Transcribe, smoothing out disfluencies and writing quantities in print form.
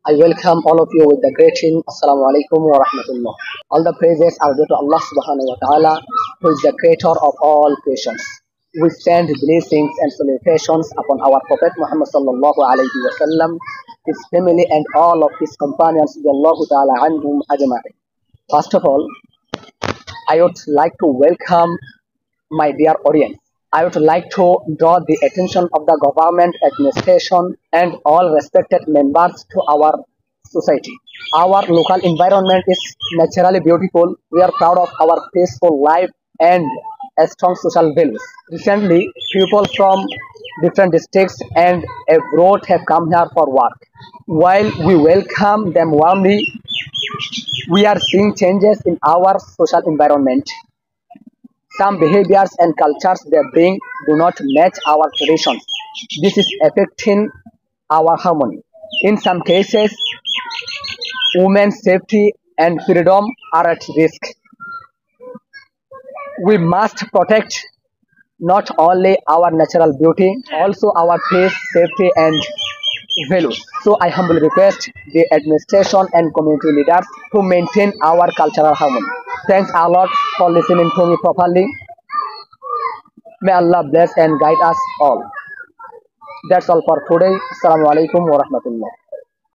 I welcome all of you with the greeting Assalamu alaikum wa rahmatullah. All the praises are due to Allah subhanahu wa ta'ala, who is the creator of all creations. We send blessings and salutations upon our Prophet Muhammad sallallahu alayhi wa sallam, his family and all of his companions, Allahu ta'ala anhum ajma'in. First of all, I would like to welcome my dear audience. I would like to draw the attention of the government, administration, and all respected members to our society. Our local environment is naturally beautiful. We are proud of our peaceful life and a strong social values. Recently, people from different districts and abroad have come here for work. While we welcome them warmly, we are seeing changes in our social environment. Some behaviors and cultures they bring do not match our traditions. This is affecting our harmony. In some cases, women's safety and freedom are at risk. We must protect not only our natural beauty, also our peace, safety, and values. So I humbly request the administration and community leaders to maintain our cultural harmony. Thanks a lot for listening to me properly. May Allah bless and guide us all. That's all for today. Assalamu alaikum wa rahmatullah.